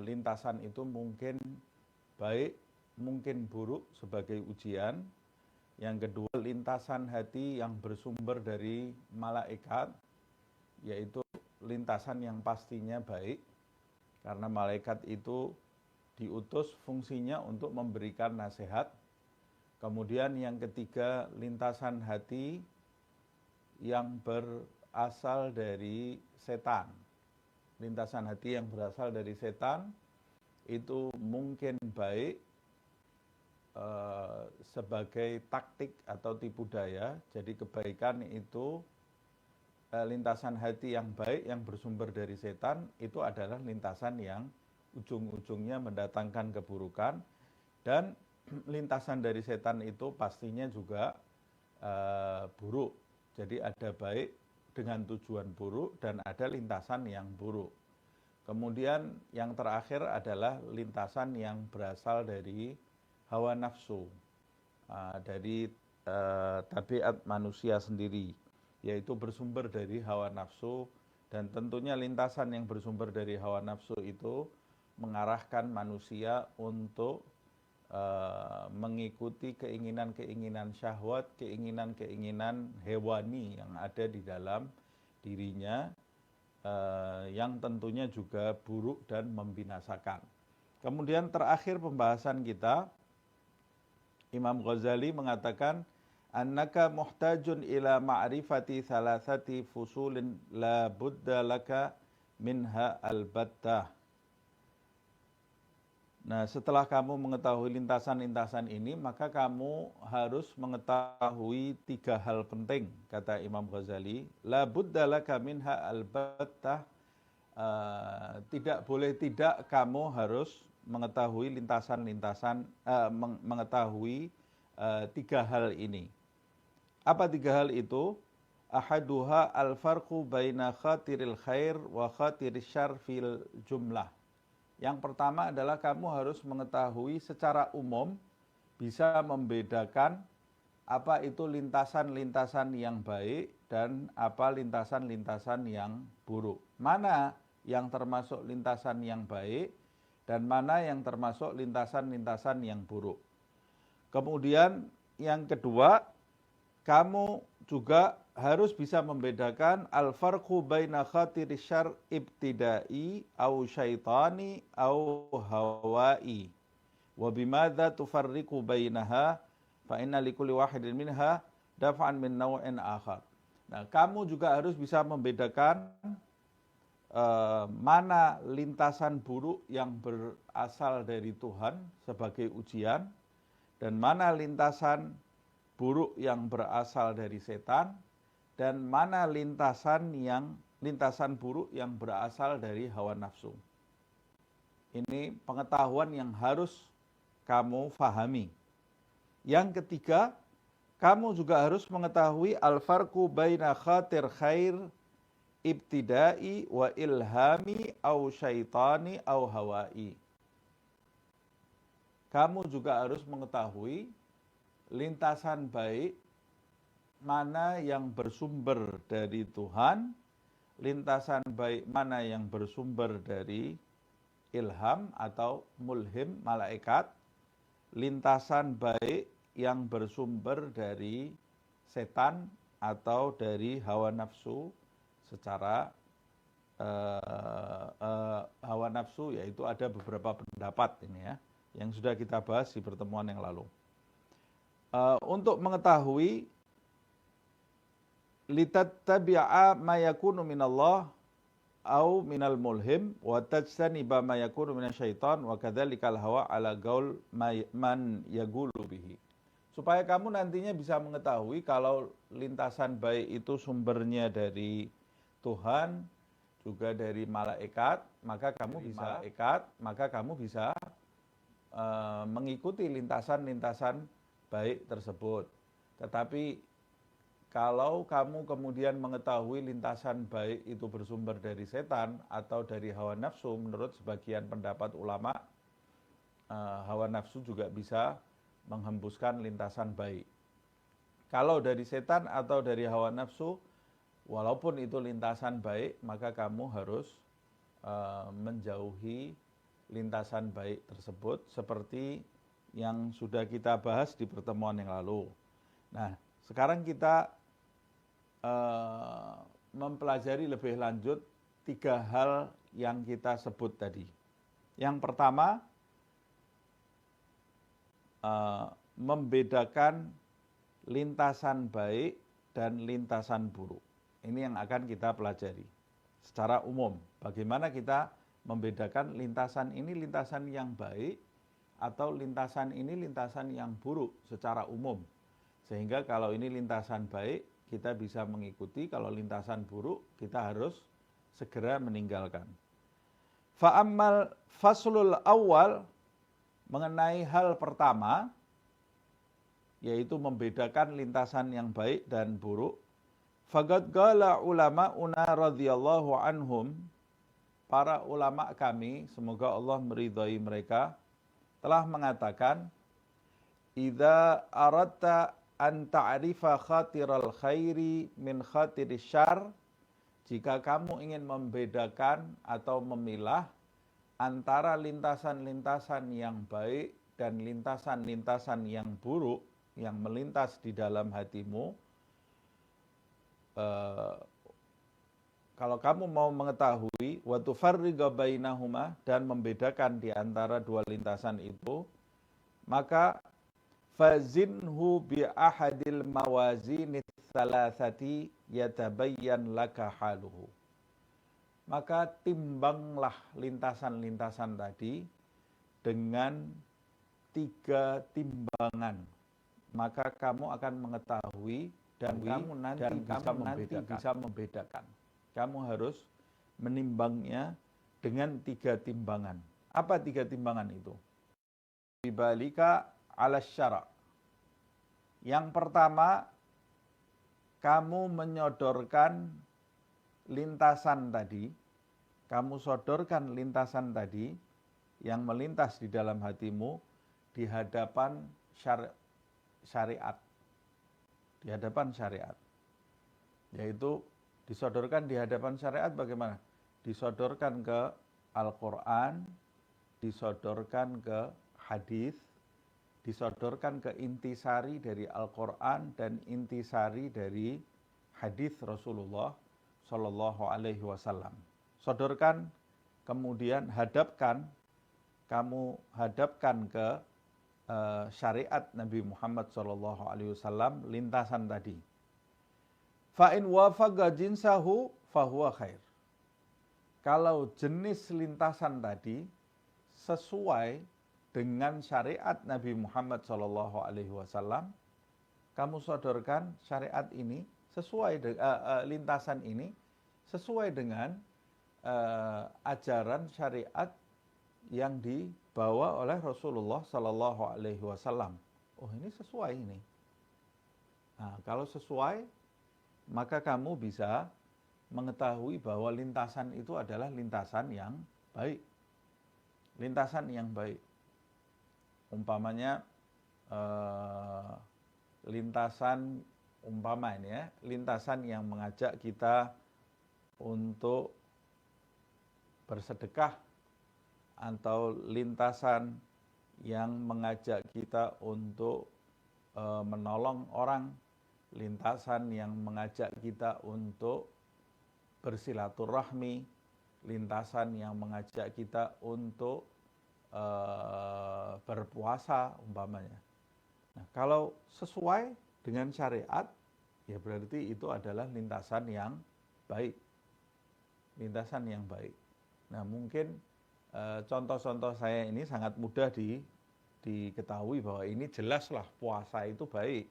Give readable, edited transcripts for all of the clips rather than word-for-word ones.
lintasan itu mungkin baik, mungkin buruk sebagai ujian. Yang kedua, lintasan hati yang bersumber dari malaikat, yaitu lintasan yang pastinya baik, karena malaikat itu diutus fungsinya untuk memberikan nasihat. Kemudian yang ketiga, lintasan hati yang berasal dari setan. Lintasan hati yang berasal dari setan itu mungkin baik sebagai taktik atau tipu daya. Jadi kebaikan itu, lintasan hati yang baik yang bersumber dari setan itu adalah lintasan yang ujung-ujungnya mendatangkan keburukan. Dan lintasan dari setan itu pastinya juga buruk. Jadi ada baik dengan tujuan buruk dan ada lintasan yang buruk. Kemudian yang terakhir adalah lintasan yang berasal dari hawa nafsu, dari tabiat manusia sendiri, yaitu bersumber dari hawa nafsu. Dan tentunya lintasan yang bersumber dari hawa nafsu itu mengarahkan manusia untuk mengikuti keinginan-keinginan syahwat, keinginan-keinginan hewani yang ada di dalam dirinya, yang tentunya juga buruk dan membinasakan. Kemudian terakhir pembahasan kita, Imam Ghazali mengatakan, annaka muhtajun ila ma'rifati thalathati fusulin la budda laka minha albattah. Nah, setelah kamu mengetahui lintasan-lintasan ini, maka kamu harus mengetahui 3 hal penting, kata Imam Ghazali. La budda laka minha albattah. Tidak boleh tidak kamu harus mengetahui lintasan-lintasan, mengetahui 3 hal ini. Apa 3 hal itu? Ahaduha al-farqu baina khatiril khair wa khatiril syarr fil jumlah. Yang pertama adalah kamu harus mengetahui secara umum, bisa membedakan apa itu lintasan-lintasan yang baik dan apa lintasan-lintasan yang buruk. Mana yang termasuk lintasan yang baik dan mana yang termasuk lintasan-lintasan yang buruk. Kemudian yang kedua, kamu juga harus bisa membedakan al-farqu baina khatiri syarr ibtidai au syaitani au hawai. Wa bimadza tufarriqu bainaha fa inna likulli wahidin minha daf'an min naw'in akhar. Nah, kamu juga harus bisa membedakan mana lintasan buruk yang berasal dari Tuhan sebagai ujian dan mana lintasan buruk yang berasal dari setan, dan mana lintasan buruk yang berasal dari hawa nafsu. Ini pengetahuan yang harus kamu fahami. Yang ketiga, kamu juga harus mengetahui al-farqu baina khatir khair ibtidai wa ilhami au syaitani au hawai. Kamu juga harus mengetahui lintasan baik mana yang bersumber dari Tuhan, lintasan baik mana yang bersumber dari ilham atau mulhim malaikat, lintasan baik yang bersumber dari setan atau dari hawa nafsu. Secara hawa nafsu yaitu ada beberapa pendapat ini ya, yang sudah kita bahas di pertemuan yang lalu. Untuk mengetahui litattabi'a ma yakunu minallah au minal mulhim wa tajtaniba ma yakunu minasyaitan wa kadzalikal hawa ala gaul man yagulu bihi. Supaya kamu nantinya bisa mengetahui kalau lintasan baik itu sumbernya dari Tuhan, juga dari malaikat, maka kamu bisa mengikuti lintasan-lintasan baik tersebut. Tetapi kalau kamu kemudian mengetahui lintasan baik itu bersumber dari setan atau dari hawa nafsu, menurut sebagian pendapat ulama, hawa nafsu juga bisa menghembuskan lintasan baik. Kalau dari setan atau dari hawa nafsu, walaupun itu lintasan baik, maka kamu harus menjauhi lintasan baik tersebut seperti yang sudah kita bahas di pertemuan yang lalu. Nah, sekarang kita mempelajari lebih lanjut 3 hal yang kita sebut tadi. Yang pertama, membedakan lintasan baik dan lintasan buruk. Ini yang akan kita pelajari secara umum. Bagaimana kita membedakan lintasan ini lintasan yang baik atau lintasan ini lintasan yang buruk secara umum. Sehingga kalau ini lintasan baik, kita bisa mengikuti. Kalau lintasan buruk, kita harus segera meninggalkan. Fa'ammal faslul awal, mengenai hal pertama, yaitu membedakan lintasan yang baik dan buruk. Faqad qala ulama'una radhiyallahu anhum, para ulama kami, semoga Allah meridhai mereka, telah mengatakan, idza aradta an ta'rifa khatiral khairi min khatiris syarr, jika kamu ingin membedakan atau memilah antara lintasan-lintasan yang baik dan lintasan-lintasan yang buruk yang melintas di dalam hatimu, kalau kamu mau mengetahui wa tufarriqa bainahuma, dan membedakan di antara dua lintasan itu, maka fazinhu bi ahadil mawazinit thalathati yatabayyan laka haluhu. Maka timbanglah lintasan-lintasan tadi dengan 3 timbangan, maka kamu akan mengetahui dan kamu nanti bisa membedakan. Kamu harus menimbangnya dengan 3 timbangan. Apa 3 timbangan itu? Bibalika ala syara'. Yang pertama, kamu menyodorkan lintasan tadi, kamu sodorkan lintasan tadi yang melintas di dalam hatimu di hadapan syariat. Di hadapan syariat. Yaitu disodorkan di hadapan syariat bagaimana? Disodorkan ke Al-Quran, disodorkan ke hadis, disodorkan ke intisari dari Al-Quran dan intisari dari hadis Rasulullah Shallallahu Alaihi Wasallam. Sodorkan, kemudian kamu hadapkan ke syariat Nabi Muhammad Shallallahu Alaihi Wasallam lintasan tadi. Fa'in wafaqa jinsahu fahuwa khair. Kalau jenis lintasan tadi sesuai dengan syariat Nabi Muhammad Shallallahu Alaihi Wasallam, kamu sodorkan syariat ini sesuai lintasan ini sesuai dengan ajaran syariat yang dibawa oleh Rasulullah Shallallahu Alaihi Wasallam. Oh, ini sesuai ini. Nah, kalau sesuai, maka kamu bisa mengetahui bahwa lintasan itu adalah lintasan yang baik. Lintasan yang baik. Umpamanya lintasan lintasan yang mengajak kita untuk bersedekah, atau lintasan yang mengajak kita untuk menolong orang, lintasan yang mengajak kita untuk bersilaturahmi, lintasan yang mengajak kita untuk berpuasa umpamanya. Nah, kalau sesuai dengan syariat, ya berarti itu adalah lintasan yang baik. Lintasan yang baik. Nah, mungkin contoh-contoh saya ini sangat mudah diketahui bahwa ini jelaslah puasa itu baik.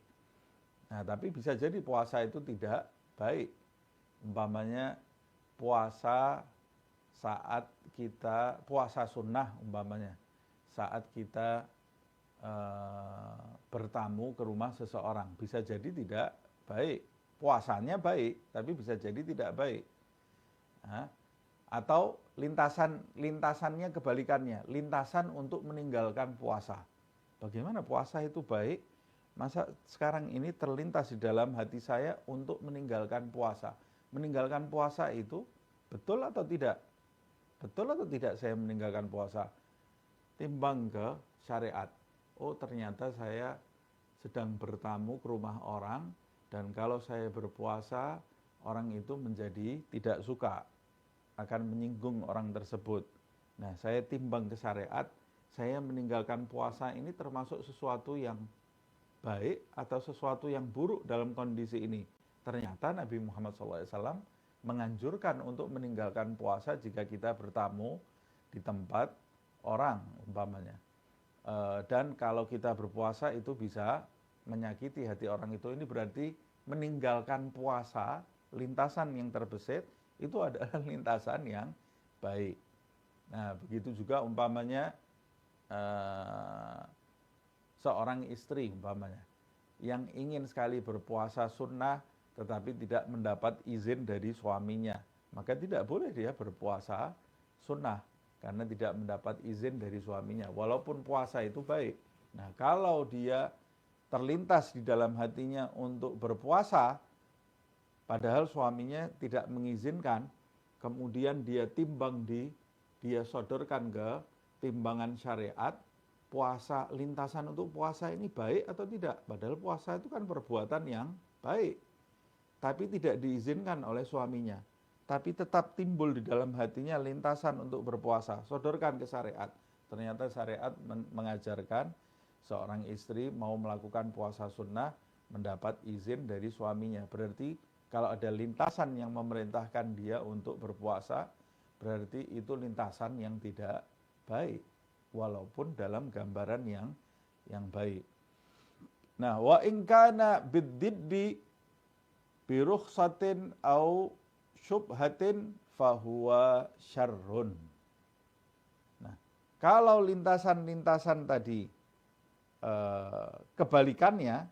Nah, tapi bisa jadi puasa itu tidak baik. Umpamanya puasa saat kita, puasa sunnah umpamanya, saat kita bertamu ke rumah seseorang, bisa jadi tidak baik. Puasanya baik, tapi bisa jadi tidak baik. Nah, atau lintasannya kebalikannya, lintasan untuk meninggalkan puasa. Bagaimana puasa itu baik, masa sekarang ini terlintas di dalam hati saya untuk meninggalkan puasa. Meninggalkan puasa itu betul atau tidak? Betul atau tidak saya meninggalkan puasa? Timbang ke syariat. Oh, ternyata saya sedang bertamu ke rumah orang, dan kalau saya berpuasa, orang itu menjadi tidak suka, akan menyinggung orang tersebut. Nah, saya timbang ke syariat, saya meninggalkan puasa ini termasuk sesuatu yang baik atau sesuatu yang buruk dalam kondisi ini. Ternyata Nabi Muhammad SAW menganjurkan untuk meninggalkan puasa jika kita bertamu di tempat orang umpamanya. Dan kalau kita berpuasa itu bisa menyakiti hati orang itu, ini berarti meninggalkan puasa, lintasan yang terbesit itu adalah lintasan yang baik. Nah, begitu juga umpamanya seorang istri umpamanya yang ingin sekali berpuasa sunnah tetapi tidak mendapat izin dari suaminya, maka tidak boleh dia berpuasa sunnah karena tidak mendapat izin dari suaminya, walaupun puasa itu baik. Nah, kalau dia terlintas di dalam hatinya untuk berpuasa, padahal suaminya tidak mengizinkan, kemudian dia dia sodorkan ke timbangan syariat, puasa, lintasan untuk puasa ini baik atau tidak? Padahal puasa itu kan perbuatan yang baik, tapi tidak diizinkan oleh suaminya. Tapi tetap timbul di dalam hatinya lintasan untuk berpuasa, sodorkan ke syariat. Ternyata syariat mengajarkan seorang istri mau melakukan puasa sunnah mendapat izin dari suaminya. Berarti kalau ada lintasan yang memerintahkan dia untuk berpuasa, berarti itu lintasan yang tidak baik, walaupun dalam gambaran yang baik. Nah, wa in kana biddiddi bi rukhsatin au syubhatin fahuwa syarrun. Nah, kalau lintasan-lintasan tadi kebalikannya,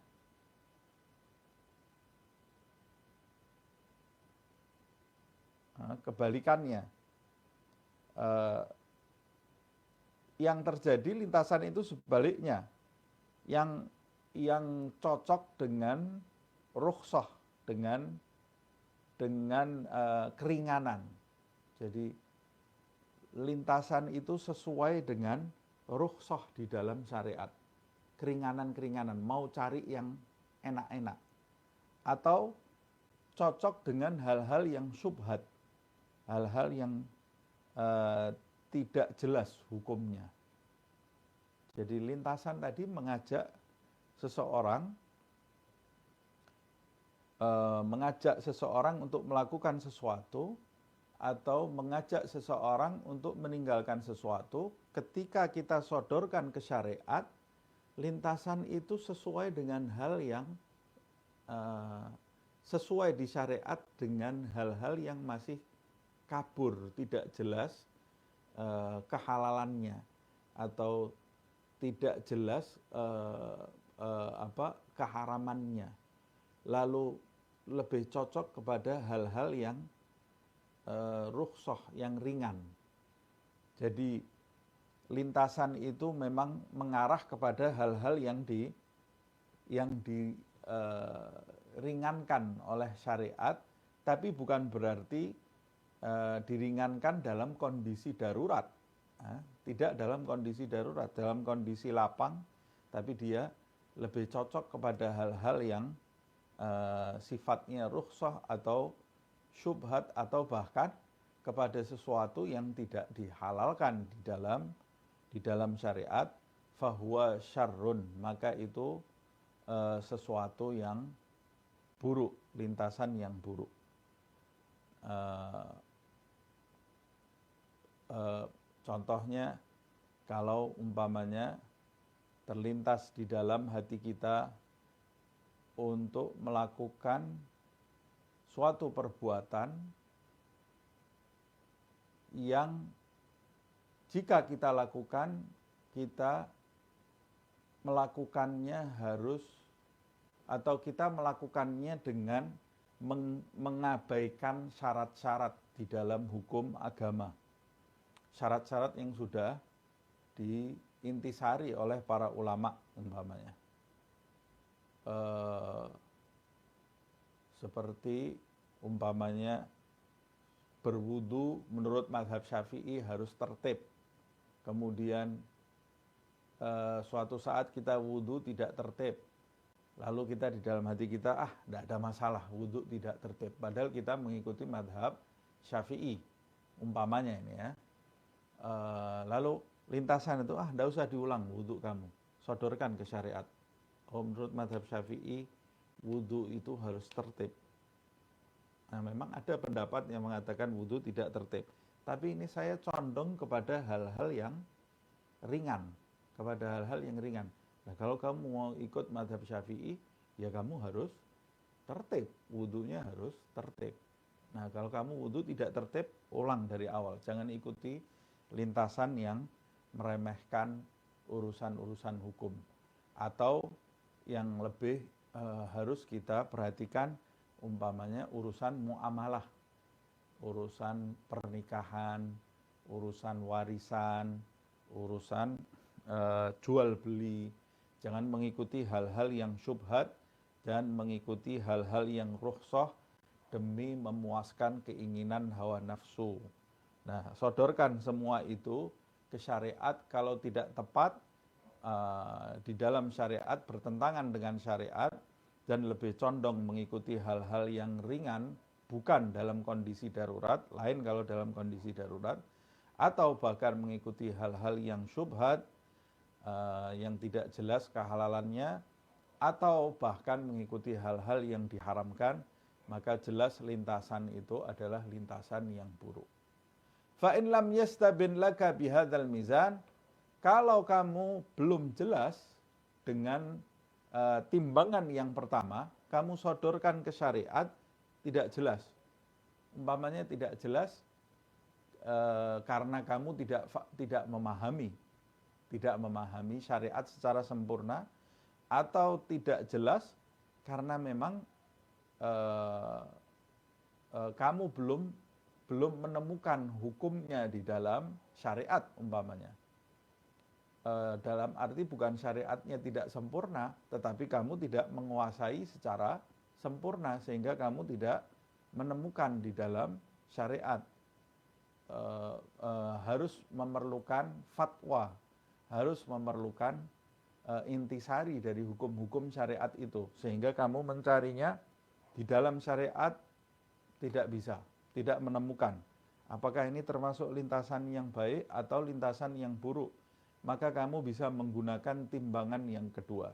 yang terjadi lintasan itu sebaliknya, yang cocok dengan rukhsah, dengan keringanan. Jadi lintasan itu sesuai dengan rukhsah di dalam syariat, keringanan-keringanan, mau cari yang enak-enak, atau cocok dengan hal-hal yang syubhat, hal-hal yang tidak jelas hukumnya. Jadi lintasan tadi mengajak seseorang untuk melakukan sesuatu, atau mengajak seseorang untuk meninggalkan sesuatu. Ketika kita sodorkan ke syariat, lintasan itu sesuai dengan hal yang sesuai di syariat dengan hal-hal yang masih kabur, tidak jelas kehalalannya, atau tidak jelas keharamannya. Lalu lebih cocok kepada hal-hal yang rukhsah, yang ringan. Jadi lintasan itu memang mengarah kepada hal-hal yang diringankan oleh syariat, tapi bukan berarti diringankan dalam kondisi darurat. Tidak dalam kondisi darurat, dalam kondisi lapang, tapi dia lebih cocok kepada hal-hal yang sifatnya rukhsah atau syubhat, atau bahkan kepada sesuatu yang tidak dihalalkan di dalam syariat, fahuwa syarrun, maka itu sesuatu yang buruk, lintasan yang buruk. Contohnya, kalau umpamanya terlintas di dalam hati kita untuk melakukan suatu perbuatan yang jika kita lakukan, kita melakukannya harus, atau kita melakukannya dengan mengabaikan syarat-syarat di dalam hukum agama. Syarat-syarat yang sudah diintisari oleh para ulama umpamanya. Seperti umpamanya berwudu menurut mazhab Syafi'i harus tertib. Kemudian suatu saat kita wudu tidak tertib. Lalu kita di dalam hati kita, tidak ada masalah wudu tidak tertib. Padahal kita mengikuti mazhab Syafi'i, umpamanya ini ya. Lalu lintasan itu, tidak usah diulang wudu kamu. Sodorkan ke syariat. Menurut mazhab Syafi'i, wudu itu harus tertib. Nah, memang ada pendapat yang mengatakan wudu tidak tertib. Tapi ini saya condong kepada hal-hal yang ringan. Nah, kalau kamu mau ikut mazhab Syafi'i, ya kamu harus tertib. Wudunya harus tertib. Nah, kalau kamu wudu tidak tertib, ulang dari awal. Jangan ikuti lintasan yang meremehkan urusan-urusan hukum. Atau yang lebih harus kita perhatikan, umpamanya urusan muamalah, urusan pernikahan, urusan warisan, urusan jual beli. Jangan mengikuti hal-hal yang syubhat dan mengikuti hal-hal yang rukhsah demi memuaskan keinginan hawa nafsu. Nah, sodorkan semua itu ke syariat. Kalau tidak tepat di dalam syariat, bertentangan dengan syariat, dan lebih condong mengikuti hal-hal yang ringan, bukan dalam kondisi darurat, lain kalau dalam kondisi darurat, atau bahkan mengikuti hal-hal yang syubhat, yang tidak jelas kehalalannya, atau bahkan mengikuti hal-hal yang diharamkan, maka jelas lintasan itu adalah lintasan yang buruk. Fa in lam yastabin laka bihadzal mizan, kalau kamu belum jelas dengan timbangan yang pertama, kamu sodorkan ke syariat, tidak jelas. Umpamanya tidak jelas karena kamu tidak memahami syariat secara sempurna, atau tidak jelas karena memang kamu belum menemukan hukumnya di dalam syariat umpamanya. Dalam arti bukan syariatnya tidak sempurna, tetapi kamu tidak menguasai secara sempurna sehingga kamu tidak menemukan di dalam syariat. Harus memerlukan fatwa, harus memerlukan intisari dari hukum-hukum syariat itu, sehingga kamu mencarinya di dalam syariat tidak bisa, tidak menemukan. Apakah ini termasuk lintasan yang baik atau lintasan yang buruk? Maka kamu bisa menggunakan timbangan yang kedua.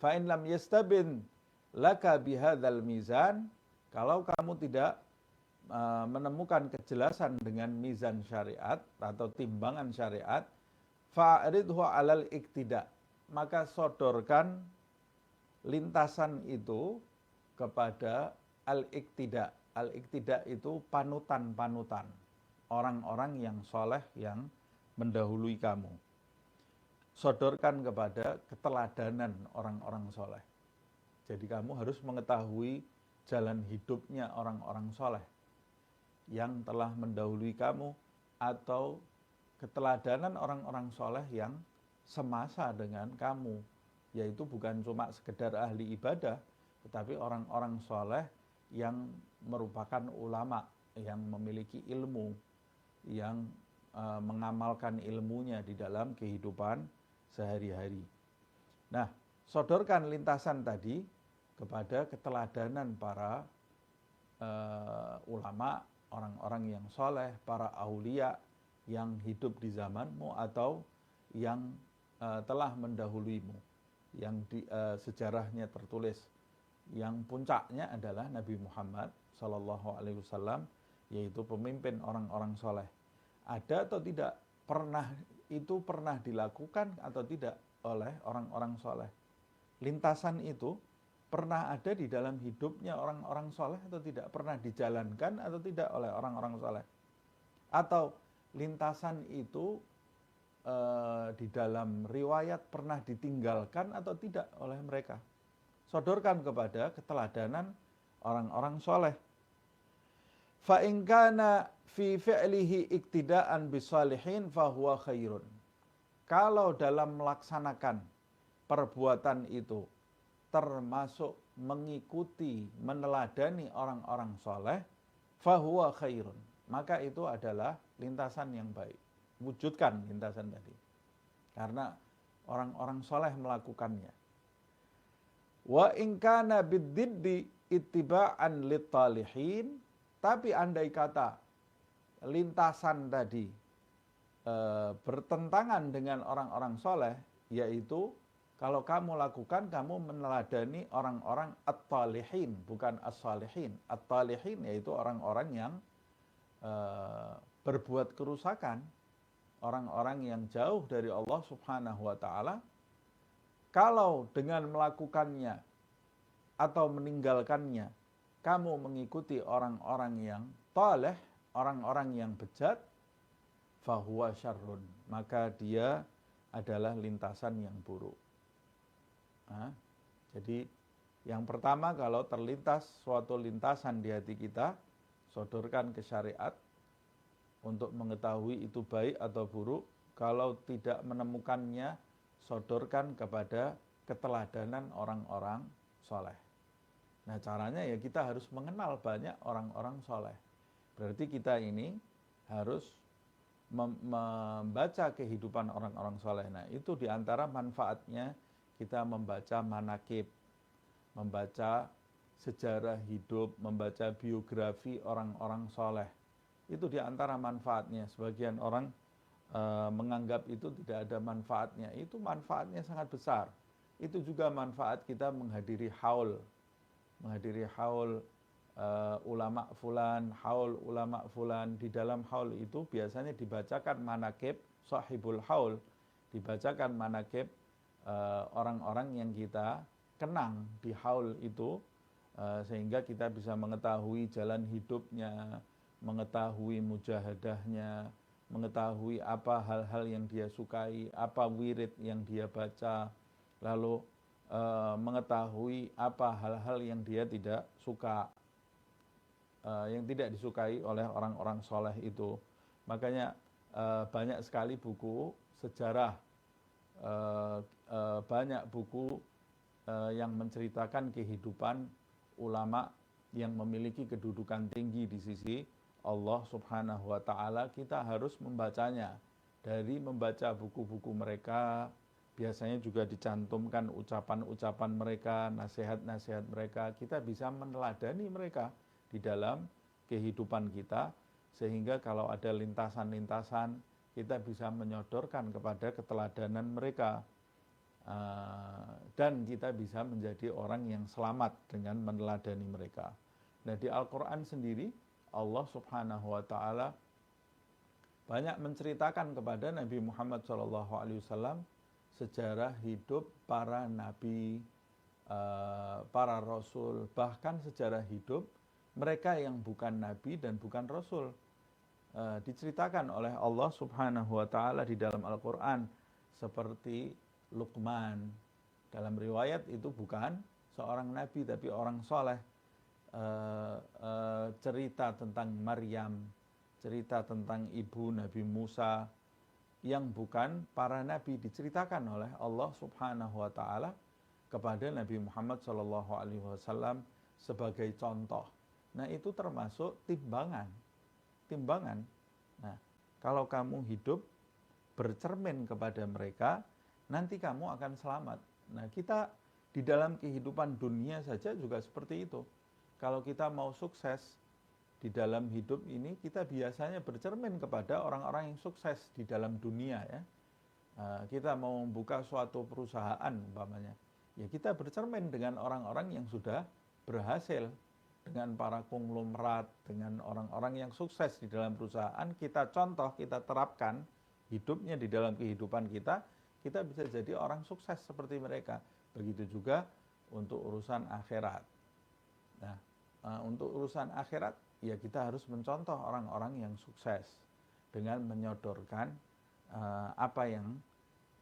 Fa in lam yastabin laka bihadzal mizan, kalau kamu tidak menemukan kejelasan dengan mizan syariat atau timbangan syariat, fa'ridhu 'alal iktida, maka sodorkan lintasan itu kepada al-iktida. Al-iktida itu panutan-panutan, orang-orang yang soleh yang mendahului kamu. Sodorkan kepada keteladanan orang-orang soleh. Jadi kamu harus mengetahui jalan hidupnya orang-orang soleh yang telah mendahului kamu, atau keteladanan orang-orang soleh yang semasa dengan kamu, yaitu bukan cuma sekedar ahli ibadah, tetapi orang-orang soleh yang merupakan ulama, yang memiliki ilmu, yang mengamalkan ilmunya di dalam kehidupan sehari-hari. Nah, sodorkan lintasan tadi kepada keteladanan para ulama, orang-orang yang soleh, para aulia yang hidup di zamanmu atau yang telah mendahuluimu, yang sejarahnya tertulis, yang puncaknya adalah Nabi Muhammad SAW, yaitu pemimpin orang-orang soleh. Ada atau tidak? Pernah dilakukan atau tidak oleh orang-orang soleh? Lintasan itu pernah ada di dalam hidupnya orang-orang soleh atau tidak? Pernah dijalankan atau tidak oleh orang-orang soleh? Atau lintasan itu di dalam riwayat pernah ditinggalkan atau tidak oleh mereka? Sodorkan kepada keteladanan orang-orang soleh. Fa in kana fi fi'lihi iktidaan bisalihin fahuwa khairun. Kalau dalam melaksanakan perbuatan itu termasuk mengikuti, meneladani orang-orang soleh, fahuwa khairun. Maka itu adalah lintasan yang baik. Wujudkan lintasan tadi. Karena orang-orang soleh melakukannya. Wa in kana biddiddi ittiba'an littalihin. Tapi andai kata lintasan tadi bertentangan dengan orang-orang soleh, yaitu kalau kamu lakukan, kamu meneladani orang-orang at-talihin, bukan as-salihin. At-talihin yaitu orang-orang yang berbuat kerusakan, orang-orang yang jauh dari Allah Subhanahu wa ta'ala. Kalau dengan melakukannya atau meninggalkannya, kamu mengikuti orang-orang yang taleh, orang-orang yang bejat, fahuwa syarrun, maka dia adalah lintasan yang buruk. Nah, jadi yang pertama, kalau terlintas suatu lintasan di hati kita, sodorkan ke syariat untuk mengetahui itu baik atau buruk. Kalau tidak menemukannya, sodorkan kepada keteladanan orang-orang soleh. Nah, caranya ya kita harus mengenal banyak orang-orang soleh. Berarti kita ini harus membaca kehidupan orang-orang soleh. Nah, itu diantara manfaatnya kita membaca manakib, membaca sejarah hidup, membaca biografi orang-orang soleh. Itu diantara manfaatnya. Sebagian orang menganggap itu tidak ada manfaatnya. Itu manfaatnya sangat besar. Itu juga manfaat kita menghadiri haul. Menghadiri haul ulama fulan, haul ulama fulan. Di dalam haul itu biasanya dibacakan manakib sahibul haul, dibacakan manakib orang-orang yang kita kenang di haul itu, sehingga kita bisa mengetahui jalan hidupnya, mengetahui mujahadahnya, mengetahui apa hal-hal yang dia sukai, apa wirid yang dia baca, lalu mengetahui apa hal-hal yang dia tidak suka, yang tidak disukai oleh orang-orang soleh itu. Makanya banyak sekali buku sejarah, banyak buku yang menceritakan kehidupan ulama yang memiliki kedudukan tinggi di sisi Allah Subhanahu wa ta'ala. Kita harus membacanya. Dari membaca buku-buku mereka, biasanya juga dicantumkan ucapan-ucapan mereka, nasihat-nasihat mereka. Kita bisa meneladani mereka di dalam kehidupan kita, sehingga kalau ada lintasan-lintasan, kita bisa menyodorkan kepada keteladanan mereka, dan kita bisa menjadi orang yang selamat dengan meneladani mereka. Nah, di Al-Quran sendiri, Allah Subhanahu wa ta'ala banyak menceritakan kepada Nabi Muhammad SAW sejarah hidup para nabi, para rasul, bahkan sejarah hidup mereka yang bukan nabi dan bukan rasul. Diceritakan oleh Allah Subhanahu wa ta'ala di dalam Al-Quran, seperti Luqman. Dalam riwayat itu bukan seorang nabi tapi orang soleh. Cerita tentang Maryam, cerita tentang ibu Nabi Musa yang bukan para nabi, diceritakan oleh Allah Subhanahu wa ta'ala kepada Nabi Muhammad SAW sebagai contoh. Nah, itu termasuk timbangan. Nah, kalau kamu hidup bercermin kepada mereka, nanti kamu akan selamat. Nah, kita di dalam kehidupan dunia saja juga seperti itu. Kalau kita mau sukses di dalam hidup ini, kita biasanya bercermin kepada orang-orang yang sukses di dalam dunia, ya. Kita mau membuka suatu perusahaan umpamanya, ya kita bercermin dengan orang-orang yang sudah berhasil, dengan para konglomerat, dengan orang-orang yang sukses di dalam perusahaan. Kita contoh, kita terapkan hidupnya di dalam kehidupan kita, kita bisa jadi orang sukses seperti mereka. Begitu juga untuk urusan akhirat. Nah, untuk urusan akhirat, ya kita harus mencontoh orang-orang yang sukses dengan menyodorkan apa yang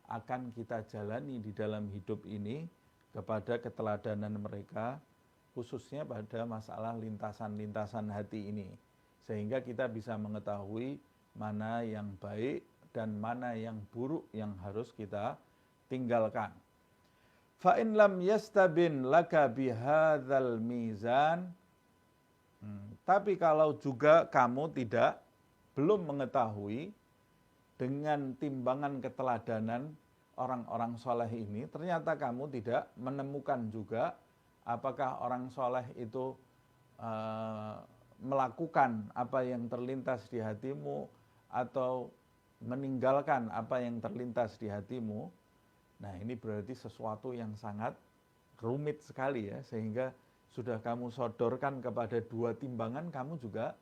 akan kita jalani di dalam hidup ini kepada keteladanan mereka, khususnya pada masalah lintasan-lintasan hati ini, sehingga kita bisa mengetahui mana yang baik dan mana yang buruk yang harus kita tinggalkan. Fa in lam yastabin laka bihadzal mizan, Tapi kalau juga kamu belum mengetahui dengan timbangan keteladanan orang-orang soleh ini, ternyata kamu tidak menemukan juga apakah orang soleh itu melakukan apa yang terlintas di hatimu atau meninggalkan apa yang terlintas di hatimu. Nah, ini berarti sesuatu yang sangat rumit sekali ya, sehingga sudah kamu sodorkan kepada dua timbangan, kamu juga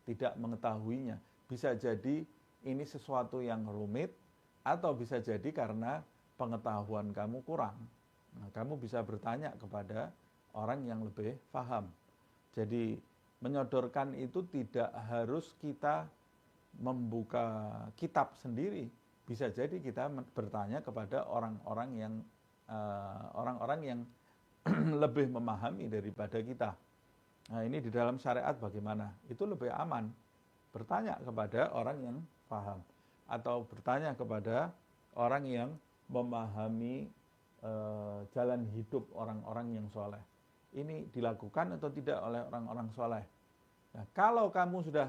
tidak mengetahuinya. Bisa jadi ini sesuatu yang rumit, atau bisa jadi karena pengetahuan kamu kurang. Nah, kamu bisa bertanya kepada orang yang lebih paham. Jadi menyodorkan itu tidak harus kita membuka kitab sendiri. Bisa jadi kita bertanya kepada orang-orang yang lebih memahami daripada kita. Nah, ini di dalam syariat bagaimana? Itu lebih aman. Bertanya kepada orang yang paham atau bertanya kepada orang yang memahami jalan hidup orang-orang yang soleh. Ini dilakukan atau tidak oleh orang-orang soleh. Nah, kalau kamu sudah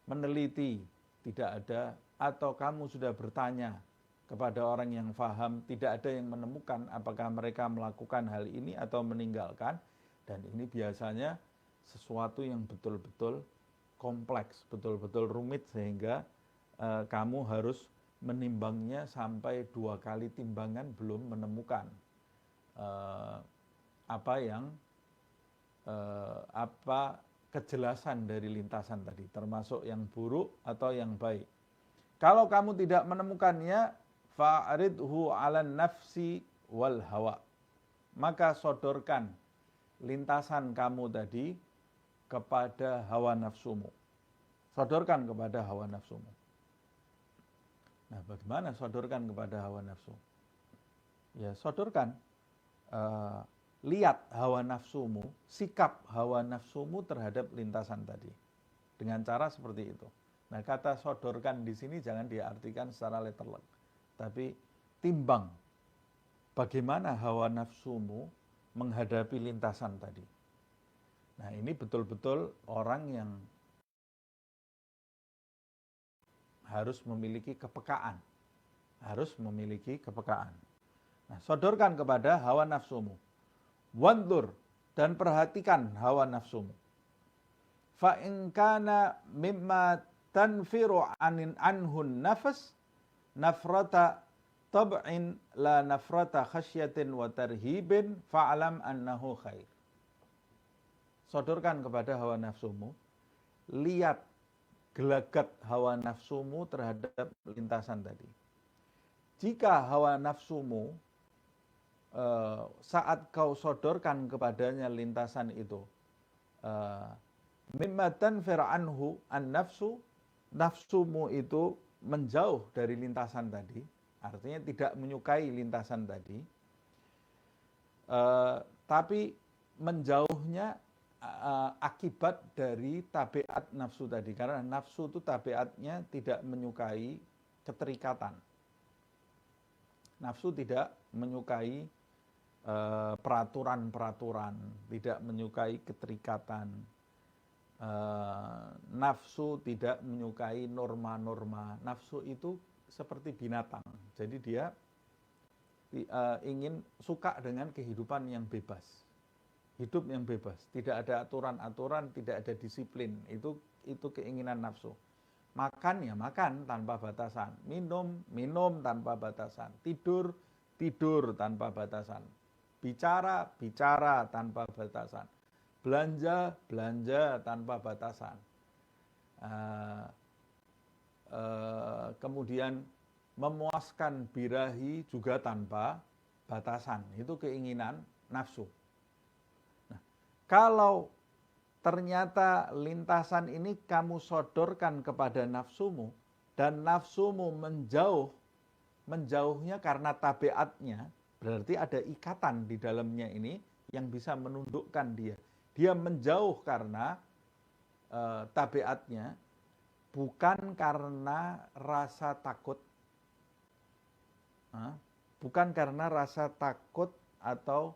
meneliti tidak ada, atau kamu sudah bertanya kepada orang yang paham, tidak ada yang menemukan apakah mereka melakukan hal ini atau meninggalkan, dan ini biasanya sesuatu yang betul-betul kompleks, betul-betul rumit, sehingga kamu harus menimbangnya sampai 2 kali timbangan belum menemukan apa kejelasan dari lintasan tadi, termasuk yang buruk atau yang baik. Kalau kamu tidak menemukannya, fa'ridhu 'alan nafsi wal hawa. Maka sodorkan lintasan kamu tadi kepada hawa nafsumu. Sodorkan kepada hawa nafsumu. Nah, bagaimana sodorkan kepada hawa nafsu? Ya, sodorkan. Lihat hawa nafsumu, sikap hawa nafsumu terhadap lintasan tadi. Dengan cara seperti itu. Nah, kata sodorkan di sini jangan diartikan secara letterlek, tapi timbang bagaimana hawa nafsumu menghadapi lintasan tadi. Nah, ini betul-betul orang yang harus memiliki kepekaan. Harus memiliki kepekaan. Nah, sodorkan kepada hawa nafsumu. Wandur, dan perhatikan hawa nafsumu. Fa in kana mimma tanfiru anhun nafas nafrata tab'in la nafrata khasyatin wa tarhibin fa'alam annahu khair. Sodorkan kepada hawa nafsumu, lihat gelagat hawa nafsumu terhadap lintasan tadi. Jika hawa nafsumu saat kau sodorkan kepadanya lintasan itu mimma tanfir anhu an nafsu, nafsumu itu menjauh dari lintasan tadi, artinya tidak menyukai lintasan tadi, tapi menjauhnya akibat dari tabiat nafsu tadi, karena nafsu itu tabiatnya tidak menyukai keterikatan. Nafsu tidak menyukai peraturan-peraturan, tidak menyukai keterikatan. Nafsu tidak menyukai norma-norma. Nafsu itu seperti binatang, jadi dia ingin suka dengan kehidupan yang bebas, hidup yang bebas, tidak ada aturan-aturan, tidak ada disiplin. Itu keinginan nafsu. Makan ya makan tanpa batasan, minum tanpa batasan, tidur tanpa batasan, bicara tanpa batasan, belanja tanpa batasan. Kemudian memuaskan birahi juga tanpa batasan. Itu keinginan nafsu. Nah, kalau ternyata lintasan ini kamu sodorkan kepada nafsumu, dan nafsumu menjauhnya karena tabiatnya, berarti ada ikatan di dalamnya ini yang bisa menundukkan dia. Dia menjauh karena tabiatnya, bukan karena rasa takut. Bukan karena rasa takut atau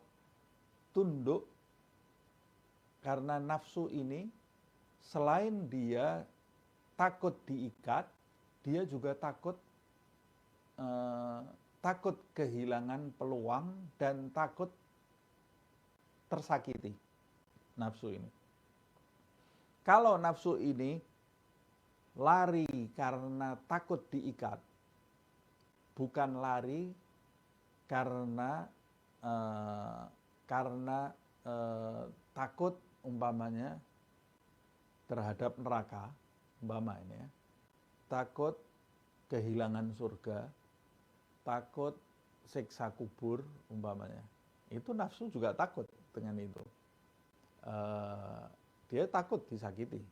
tunduk, karena nafsu ini selain dia takut diikat, dia juga takut kehilangan peluang dan takut tersakiti nafsu ini. Kalau nafsu ini lari karena takut diikat, bukan lari karena takut umpamanya terhadap neraka, umpamanya takut kehilangan surga, takut siksa kubur umpamanya. Itu nafsu juga takut dengan itu. Dia takut disakiti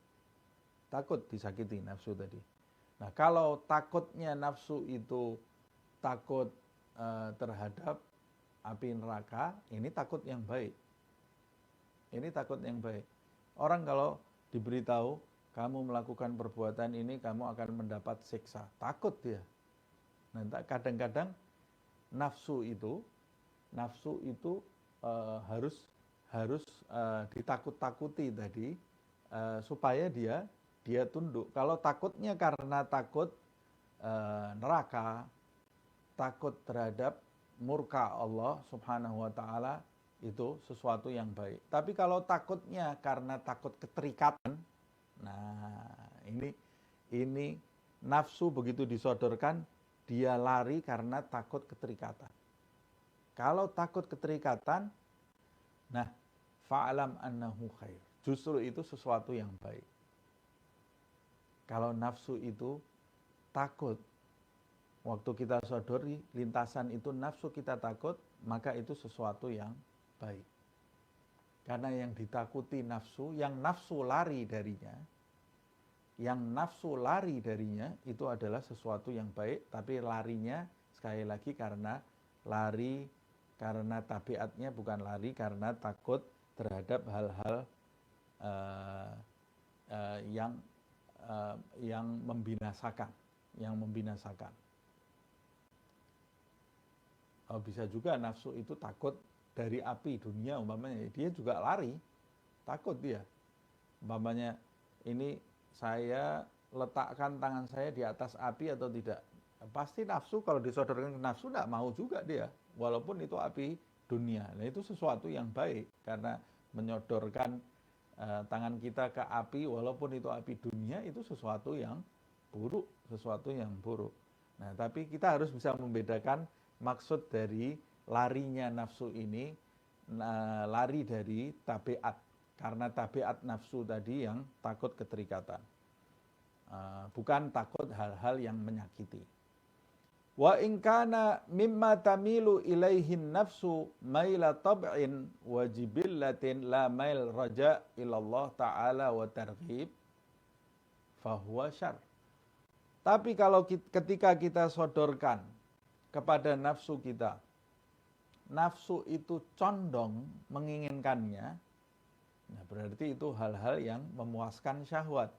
nafsu tadi. Nah, kalau takutnya nafsu itu takut terhadap api neraka, ini takut yang baik. Ini takut yang baik. Orang kalau diberitahu kamu melakukan perbuatan ini, kamu akan mendapat siksa, takut dia. Nah, kadang-kadang nafsu itu harus ditakut-takuti tadi supaya dia tunduk. Kalau takutnya karena takut neraka, takut terhadap murka Allah Subhanahu wa taala, itu sesuatu yang baik. Tapi kalau takutnya karena takut keterikatan, nah ini nafsu begitu disodorkan, dia lari karena takut keterikatan. Kalau takut keterikatan, nah fa'alam annahu khair. Justru itu sesuatu yang baik. Kalau nafsu itu takut, waktu kita sodori lintasan itu nafsu kita takut, maka itu sesuatu yang baik. Karena yang ditakuti nafsu, yang nafsu lari darinya itu adalah sesuatu yang baik, tapi larinya sekali lagi karena tabiatnya, bukan lari karena takut terhadap hal-hal yang membinasakan. Bisa juga nafsu itu takut dari api dunia umpamanya, dia juga lari, takut dia. Umpamanya ini saya letakkan tangan saya di atas api atau tidak. Pasti nafsu kalau disodorkan ke nafsu tidak mau juga dia, walaupun itu api dunia. Nah, itu sesuatu yang baik karena menyodorkan tangan kita ke api walaupun itu api dunia, itu sesuatu yang buruk. Nah, tapi kita harus bisa membedakan maksud dari larinya nafsu ini, lari dari tabiat, karena tabiat nafsu tadi yang takut keterikatan, bukan takut hal-hal yang menyakiti. Wa in kana mimma tamilu ilaihin nafsu maila tab'in wa jibillatin la mail raja ilallah ta'ala wa targhib fahuwa syarr. Tapi kalau ketika kita sodorkan kepada nafsu kita, nafsu itu condong menginginkannya, nah berarti itu hal-hal yang memuaskan syahwat.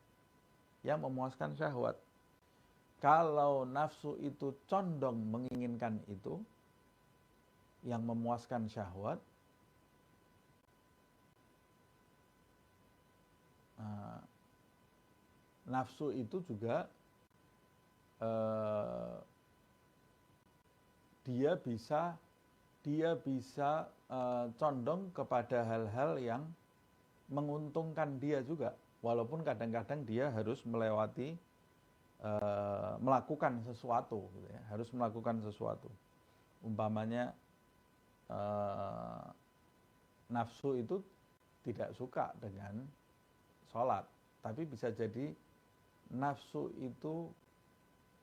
Kalau nafsu itu condong menginginkan itu, yang memuaskan syahwat, nafsu itu juga dia bisa condong kepada hal-hal yang menguntungkan dia juga, walaupun kadang-kadang dia harus melakukan sesuatu, gitu ya, harus melakukan sesuatu. Umpamanya nafsu itu tidak suka dengan sholat, tapi bisa jadi nafsu itu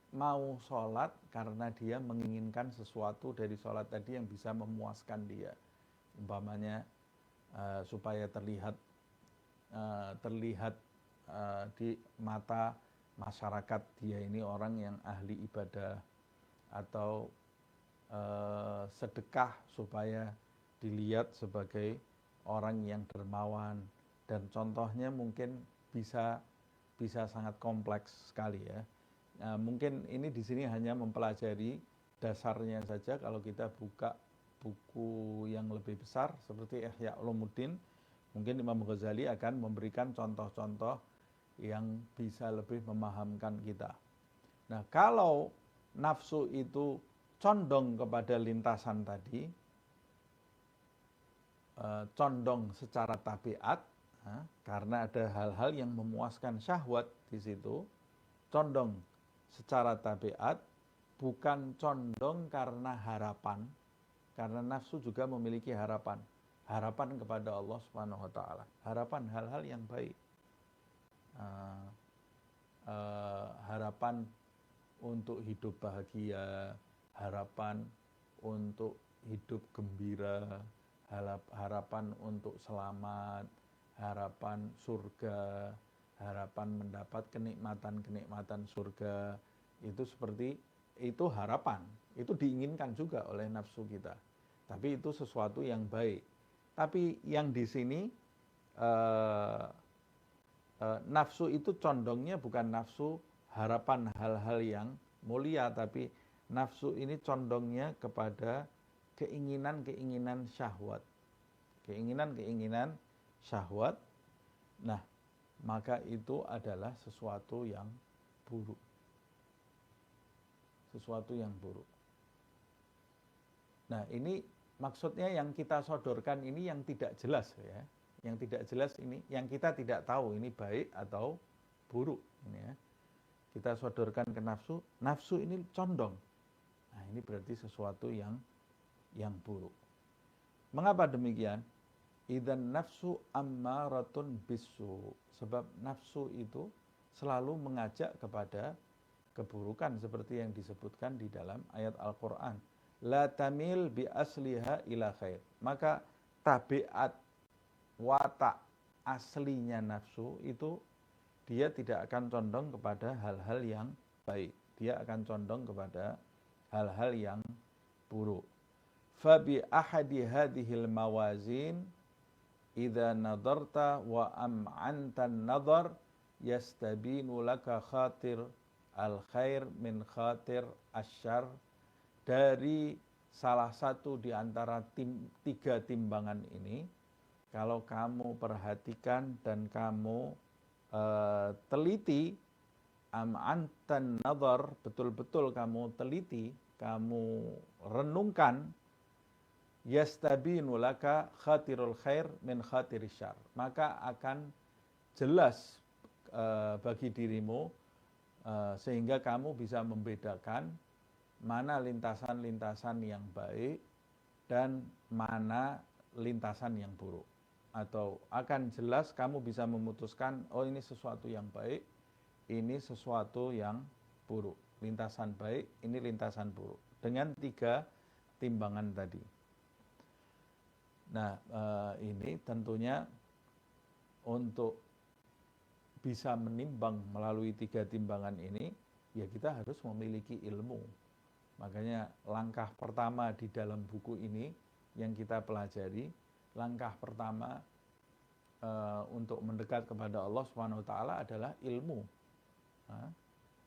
mau sholat karena dia menginginkan sesuatu dari sholat tadi yang bisa memuaskan dia. Umpamanya supaya terlihat di mata masyarakat dia ini orang yang ahli ibadah, atau sedekah supaya dilihat sebagai orang yang dermawan, dan contohnya mungkin bisa sangat kompleks sekali ya. Mungkin ini di sini hanya mempelajari dasarnya saja. Kalau kita buka buku yang lebih besar seperti Ihya Ulumuddin, mungkin Imam Ghazali akan memberikan contoh-contoh yang bisa lebih memahamkan kita. Nah, kalau nafsu itu condong kepada lintasan tadi, condong secara tabiat, karena ada hal-hal yang memuaskan syahwat di situ, condong secara tabiat, bukan condong karena harapan, karena nafsu juga memiliki harapan, harapan kepada Allah Subhanahu wa taala, harapan hal-hal yang baik, harapan untuk hidup bahagia, harapan untuk hidup gembira, harapan untuk selamat, harapan surga, harapan mendapat kenikmatan-kenikmatan surga. Itu seperti itu harapan, itu diinginkan juga oleh nafsu kita. Tapi itu sesuatu yang baik. Tapi yang di sini nafsu itu condongnya bukan nafsu harapan hal-hal yang mulia, tapi nafsu ini condongnya kepada keinginan-keinginan syahwat. Keinginan-keinginan syahwat. Nah, maka itu adalah sesuatu yang buruk. Sesuatu yang buruk. Nah, ini maksudnya yang kita sodorkan ini yang tidak jelas ya. Yang tidak jelas ini, yang kita tidak tahu ini baik atau buruk ini ya. Kita sodorkan ke nafsu, nafsu ini condong. Nah, ini berarti sesuatu yang buruk. Mengapa demikian? Idzan nafsu ammaratun bisu. Sebab nafsu itu selalu mengajak kepada keburukan seperti yang disebutkan di dalam ayat Al-Qur'an. La tamil bi asliha ila khair. Maka tabiat watak aslinya nafsu itu dia tidak akan condong kepada hal-hal yang baik. Dia akan condong kepada hal-hal yang buruk. Fabi ahadi hadhil mawazin idza nadarta wa am'antan nadar yastabinu laka khatir al-khair min khatir asyar. Dari salah satu di antara tiga timbangan ini, kalau kamu perhatikan dan kamu teliti, am'antan nadhar, betul-betul kamu teliti, kamu renungkan, yastabinu laka khatirul khair min khatiris syar, maka akan jelas bagi dirimu sehingga kamu bisa membedakan mana lintasan-lintasan yang baik dan mana lintasan yang buruk. Atau akan jelas kamu bisa memutuskan, oh ini sesuatu yang baik, ini sesuatu yang buruk. Lintasan baik, ini lintasan buruk. Dengan tiga timbangan tadi. Nah, ini tentunya untuk bisa menimbang melalui tiga timbangan ini, ya kita harus memiliki ilmu. Makanya langkah pertama di dalam buku ini yang kita pelajari, langkah pertama untuk mendekat kepada Allah SWT adalah ilmu. Nah,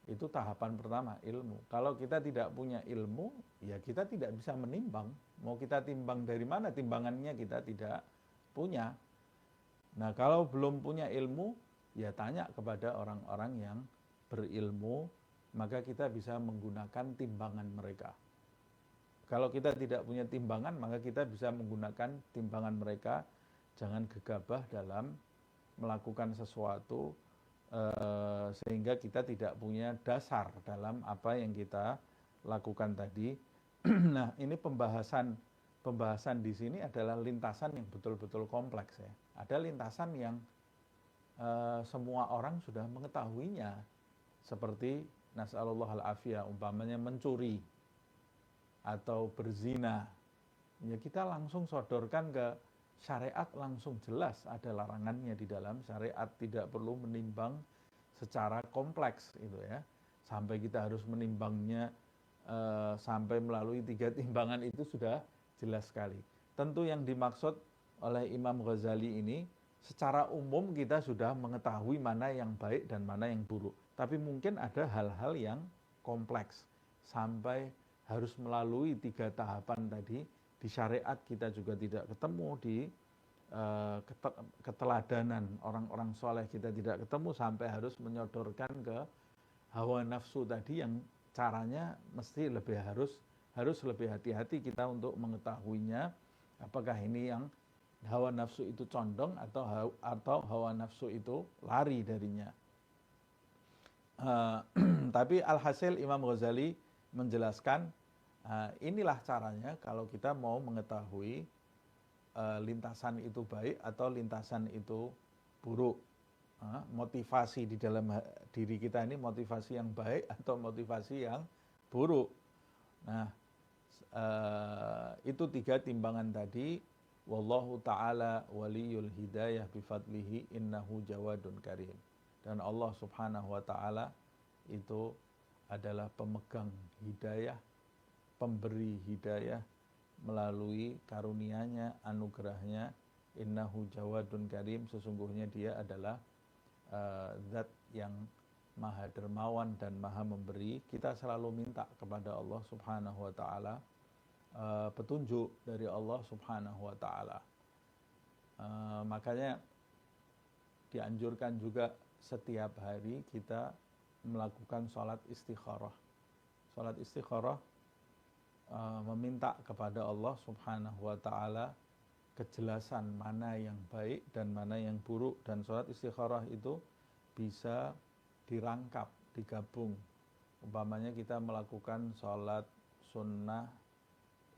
itu tahapan pertama, ilmu. Kalau kita tidak punya ilmu, ya kita tidak bisa menimbang. Mau kita timbang dari mana, timbangannya kita tidak punya. Nah, kalau belum punya ilmu, ya tanya kepada orang-orang yang berilmu, maka kita bisa menggunakan timbangan mereka. Kalau kita tidak punya timbangan, maka kita bisa menggunakan timbangan mereka. Jangan gegabah dalam melakukan sesuatu sehingga kita tidak punya dasar dalam apa yang kita lakukan tadi. Nah, ini pembahasan di sini adalah lintasan yang betul-betul kompleks ya. Ada lintasan yang semua orang sudah mengetahuinya, seperti nas'alullah al-afiyah, umpamanya mencuri atau berzina. Ya kita langsung sodorkan ke syariat, langsung jelas ada larangannya di dalam syariat, tidak perlu menimbang secara kompleks itu ya. Sampai kita harus menimbangnya sampai melalui tiga timbangan itu sudah jelas sekali. Tentu yang dimaksud oleh Imam Ghazali ini secara umum kita sudah mengetahui mana yang baik dan mana yang buruk. Tapi mungkin ada hal-hal yang kompleks sampai harus melalui tiga tahapan tadi. Di syariat kita juga tidak ketemu, di keteladanan orang-orang soleh kita tidak ketemu sampai harus menyodorkan ke hawa nafsu tadi yang caranya mesti harus lebih hati-hati kita untuk mengetahuinya apakah ini yang hawa nafsu itu condong atau hawa nafsu itu lari darinya. Tapi alhasil Imam Ghazali menjelaskan inilah caranya kalau kita mau mengetahui lintasan itu baik atau lintasan itu buruk. Motivasi di dalam diri kita ini motivasi yang baik atau motivasi yang buruk. Nah, itu 3 timbangan tadi. Wallahu ta'ala waliyul hidayah bifadlihi innahu jawadun karim. Dan Allah subhanahu wa ta'ala itu adalah pemegang hidayah, pemberi hidayah melalui karunia-Nya, anugerahnya. Innahu jawadun karim, sesungguhnya dia adalah zat yang maha dermawan dan maha memberi. Kita selalu minta kepada Allah subhanahu wa ta'ala petunjuk dari Allah subhanahu wa ta'ala. Makanya dianjurkan juga setiap hari kita melakukan sholat istikharah. Sholat istikharah meminta kepada Allah subhanahu wa ta'ala kejelasan mana yang baik dan mana yang buruk. Dan sholat istikharah itu bisa dirangkap, digabung. Umpamanya kita melakukan sholat sunnah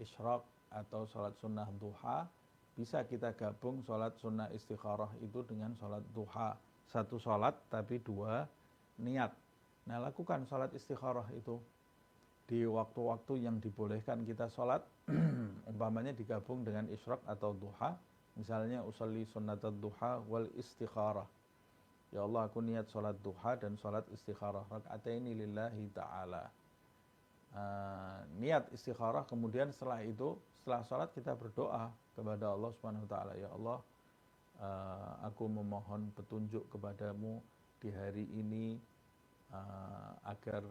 isyraq atau sholat sunnah duha, bisa kita gabung sholat sunnah istikharah itu dengan sholat duha. Satu sholat tapi 2 niat. Nah, lakukan sholat istikharah itu di waktu-waktu yang dibolehkan kita sholat. Umpamanya digabung dengan isyraq atau duha. Misalnya usolli sunnatat duha wal istikharah. Ya Allah, aku niat sholat duha dan sholat istikharah raka'ataini lillahi ta'ala. Niat istikharah, kemudian setelah sholat kita berdoa kepada Allah subhanahu wa ta'ala. Ya Allah, aku memohon petunjuk kepadamu di hari ini agar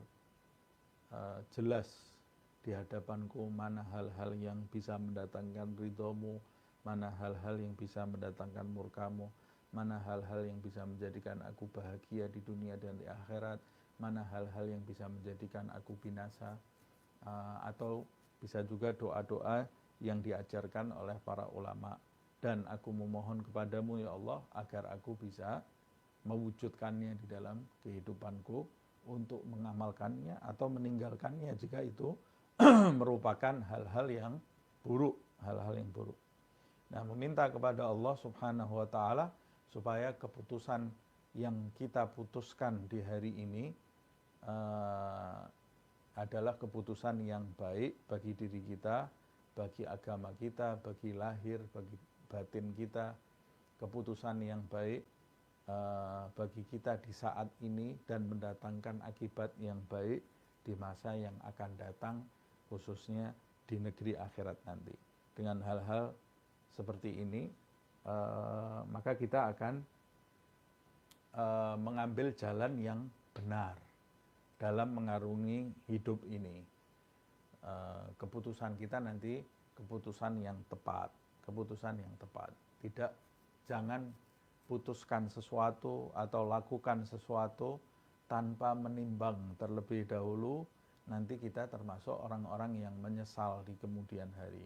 jelas di hadapanku mana hal-hal yang bisa mendatangkan ridhomu, mana hal-hal yang bisa mendatangkan murkamu, mana hal-hal yang bisa menjadikan aku bahagia di dunia dan di akhirat, mana hal-hal yang bisa menjadikan aku binasa. Atau bisa juga doa-doa yang diajarkan oleh para ulama. Dan aku memohon kepadamu ya Allah agar aku bisa mewujudkannya di dalam kehidupanku untuk mengamalkannya atau meninggalkannya jika itu merupakan hal-hal yang buruk, Nah, meminta kepada Allah subhanahu wa ta'ala supaya keputusan yang kita putuskan di hari ini adalah keputusan yang baik bagi diri kita, bagi agama kita, bagi lahir, bagi batin kita, keputusan yang baik bagi kita di saat ini dan mendatangkan akibat yang baik di masa yang akan datang, khususnya di negeri akhirat nanti. Dengan hal-hal seperti ini, maka kita akan mengambil jalan yang benar dalam mengarungi hidup ini. Keputusan kita nanti keputusan yang tepat. Jangan putuskan sesuatu atau lakukan sesuatu tanpa menimbang terlebih dahulu, nanti kita termasuk orang-orang yang menyesal di kemudian hari.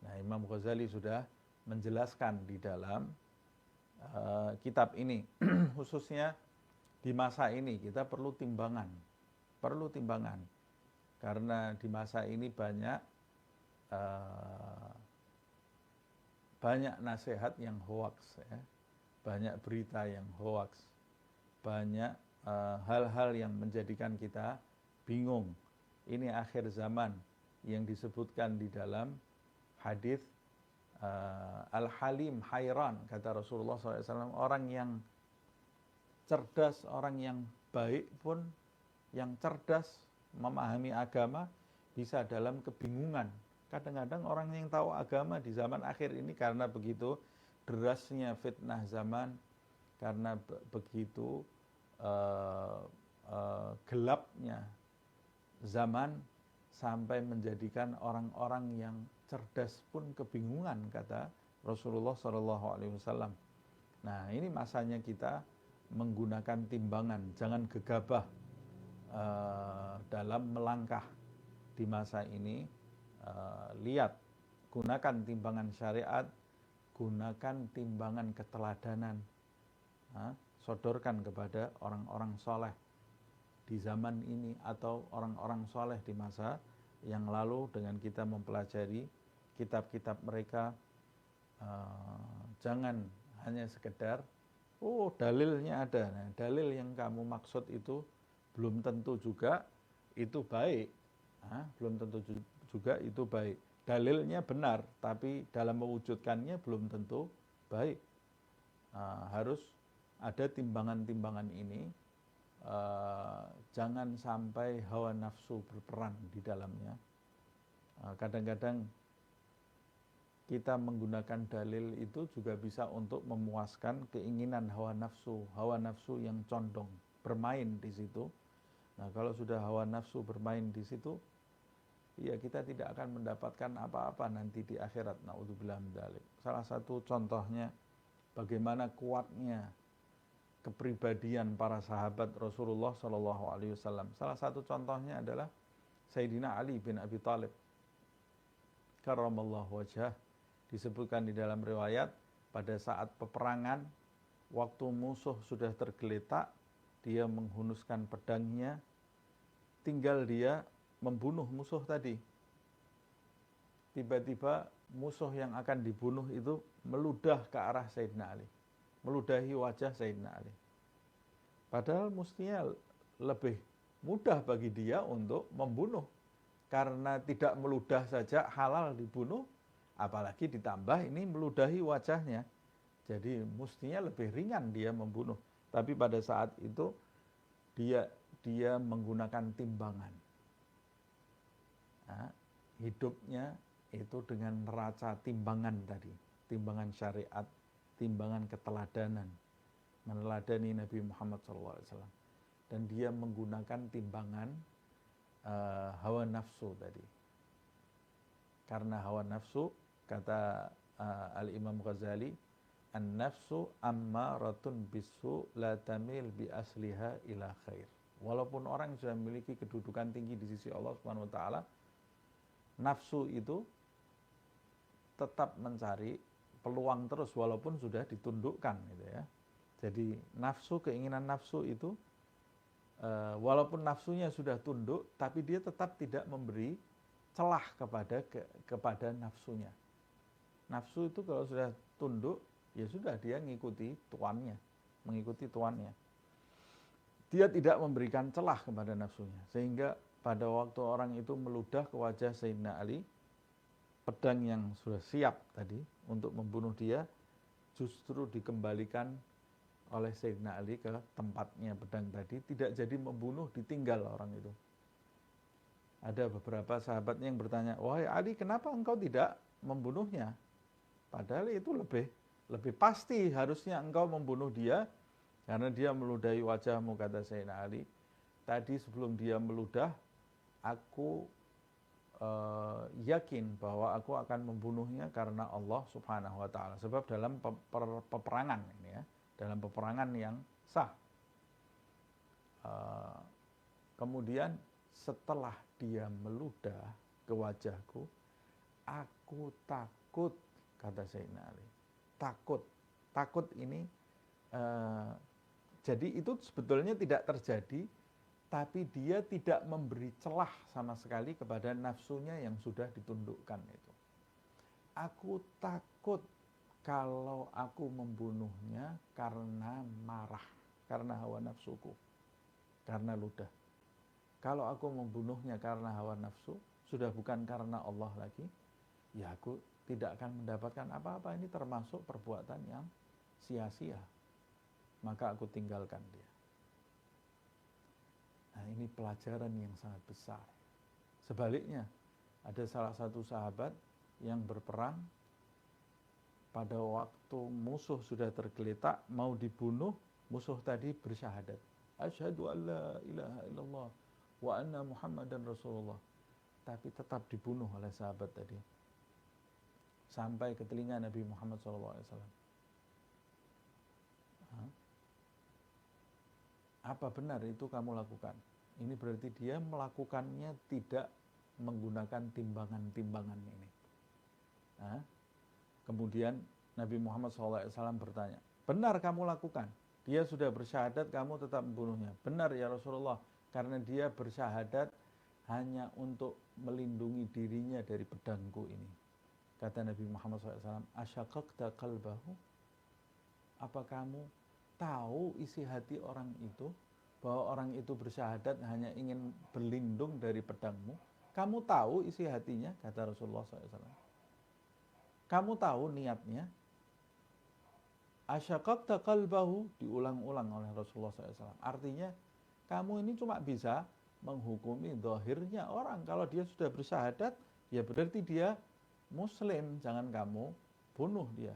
Nah, Imam Ghazali sudah menjelaskan di dalam kitab ini, khususnya di masa ini kita perlu timbangan. Karena di masa ini banyak nasihat yang hoaks, ya. Banyak berita yang hoaks, banyak hal-hal yang menjadikan kita bingung. Ini akhir zaman yang disebutkan di dalam hadis Al-Halim Hayran, kata Rasulullah SAW, orang yang cerdas, orang yang baik pun, yang cerdas memahami agama bisa dalam kebingungan. Kadang-kadang orang yang tahu agama di zaman akhir ini karena begitu derasnya fitnah zaman, karena begitu gelapnya zaman sampai menjadikan orang-orang yang cerdas pun kebingungan, kata Rasulullah Shallallahu Alaihi Wasallam. Nah, ini masanya kita menggunakan timbangan, jangan gegabah dalam melangkah di masa ini. Lihat, gunakan timbangan syariat, gunakan timbangan keteladanan, sodorkan kepada orang-orang soleh di zaman ini atau orang-orang soleh di masa yang lalu dengan kita mempelajari kitab-kitab mereka. Jangan hanya sekedar dalilnya ada. Nah, dalil yang kamu maksud itu belum tentu juga itu baik. Belum tentu juga itu baik. Dalilnya benar, tapi dalam mewujudkannya belum tentu baik. Harus ada timbangan-timbangan ini. Jangan sampai hawa nafsu berperan di dalamnya. Kadang-kadang kita menggunakan dalil itu juga bisa untuk memuaskan keinginan hawa nafsu yang condong bermain di situ. Nah, kalau sudah hawa nafsu bermain di situ, ya kita tidak akan mendapatkan apa-apa nanti di akhirat. Naudzubillah min dzalik. Salah satu contohnya bagaimana kuatnya kepribadian para sahabat Rasulullah Shallallahu Alaihi Wasallam. Salah satu contohnya adalah Sayyidina Ali bin Abi Thalib karramallahu wajhah. Disebutkan di dalam riwayat pada saat peperangan, waktu musuh sudah tergeletak, dia menghunuskan pedangnya, tinggal dia membunuh musuh tadi. Tiba-tiba musuh yang akan dibunuh itu meludah ke arah Sayyidina Ali, meludahi wajah Sayyidina Ali. Padahal mestinya lebih mudah bagi dia untuk membunuh, karena tidak meludah saja halal dibunuh, apalagi ditambah ini meludahi wajahnya. Jadi mestinya lebih ringan dia membunuh. Tapi pada saat itu dia menggunakan timbangan. Hidupnya itu dengan neraca timbangan tadi. Timbangan syariat, timbangan keteladanan. Meneladani Nabi Muhammad SAW. Dan dia menggunakan timbangan hawa nafsu tadi. Karena hawa nafsu, kata Al-Imam Ghazali, an-nafsu ammaratun bisu la tamil bi asliha ila khair. Walaupun orang yang sudah memiliki kedudukan tinggi di sisi Allah Subhanahu wa taala, nafsu itu tetap mencari peluang terus walaupun sudah ditundukkan gitu ya. Jadi keinginan nafsu itu walaupun nafsunya sudah tunduk, tapi dia tetap tidak memberi celah kepada nafsunya. Nafsu itu kalau sudah tunduk, ya sudah dia mengikuti tuannya. Dia tidak memberikan celah kepada nafsunya. Sehingga pada waktu orang itu meludah ke wajah Sayyidina Ali, pedang yang sudah siap tadi untuk membunuh dia, justru dikembalikan oleh Sayyidina Ali ke tempatnya pedang tadi, tidak jadi membunuh, ditinggal orang itu. Ada beberapa sahabatnya yang bertanya, wahai Ali, kenapa engkau tidak membunuhnya? Padahal itu lebih pasti harusnya engkau membunuh dia, karena dia meludahi wajahmu, kata Sayyidina Ali. Tadi sebelum dia meludah, aku yakin bahwa aku akan membunuhnya karena Allah Subhanahu wa taala. Sebab dalam peperangan ini ya, dalam peperangan yang sah. Kemudian setelah dia meludah ke wajahku, aku takut, kata Sayyidina Ali. Takut ini jadi itu sebetulnya tidak terjadi, tapi dia tidak memberi celah sama sekali kepada nafsunya yang sudah ditundukkan itu. Aku takut kalau aku membunuhnya karena marah, karena hawa nafsuku, karena ludah. Kalau aku membunuhnya karena hawa nafsu, sudah bukan karena Allah lagi, ya aku tidak akan mendapatkan apa-apa. Ini termasuk perbuatan yang sia-sia. Maka aku tinggalkan dia. Nah, ini pelajaran yang sangat besar. Sebaliknya, ada salah satu sahabat yang berperang, pada waktu musuh sudah tergeletak, mau dibunuh, musuh tadi bersyahadat. Asyhadu an la ilaha illallah wa anna Muhammadan Rasulullah. Tapi tetap dibunuh oleh sahabat tadi. sampai ke telinga Nabi Muhammad SAW. Apa benar itu kamu lakukan? Ini berarti dia melakukannya tidak menggunakan timbangan-timbangan ini. Kemudian Nabi Muhammad SAW bertanya, benar kamu lakukan? Dia sudah bersyahadat, kamu tetap membunuhnya. Benar ya Rasulullah, karena dia bersyahadat hanya untuk melindungi dirinya dari pedangku ini. Kata Nabi Muhammad SAW, asyaqaqta qalbahu? Apa kamu tahu isi hati orang itu, bahwa orang itu bersyahadat hanya ingin berlindung dari pedangmu? Kamu tahu isi hatinya, kata Rasulullah SAW. Kamu tahu niatnya? Asyaqaqta qalbahu, diulang-ulang oleh Rasulullah SAW. Artinya, kamu ini cuma bisa menghukumi zahirnya orang. Kalau dia sudah bersyahadat, ya berarti dia muslim. Jangan kamu bunuh dia.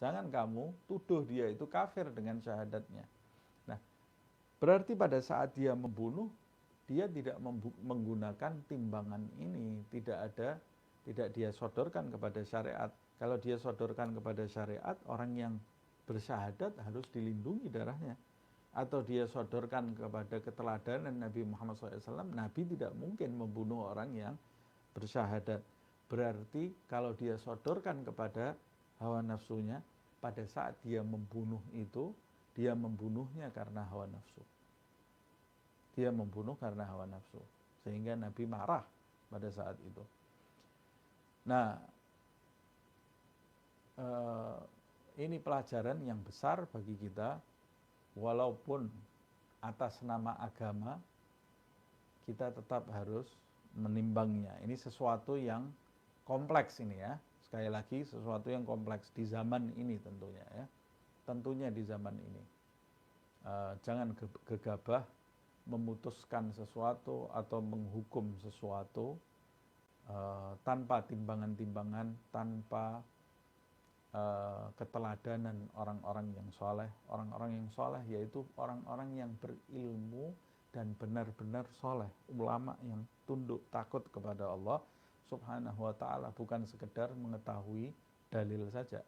Jangan kamu tuduh dia itu kafir dengan syahadatnya. Nah, berarti pada saat dia membunuh, dia tidak menggunakan timbangan ini. Tidak dia sodorkan kepada syariat. Kalau dia sodorkan kepada syariat, orang yang bersyahadat harus dilindungi darahnya. Atau dia sodorkan kepada keteladanan Nabi Muhammad SAW, Nabi tidak mungkin membunuh orang yang bersyahadat. Berarti kalau dia sodorkan kepada hawa nafsunya, pada saat dia membunuh itu, dia membunuhnya karena hawa nafsu. Dia membunuh karena hawa nafsu. Sehingga Nabi marah pada saat itu. Nah, ini pelajaran yang besar bagi kita, walaupun atas nama agama, kita tetap harus menimbangnya. Ini sesuatu yang kompleks ini ya. Sekali lagi, sesuatu yang kompleks di zaman ini tentunya ya. Tentunya di zaman ini. Jangan gegabah memutuskan sesuatu atau menghukum sesuatu tanpa timbangan-timbangan, tanpa keteladanan orang-orang yang soleh. Orang-orang yang soleh yaitu orang-orang yang berilmu dan benar-benar soleh. Ulama yang tunduk takut kepada Allah Subhanahu wa ta'ala, bukan sekedar mengetahui dalil saja.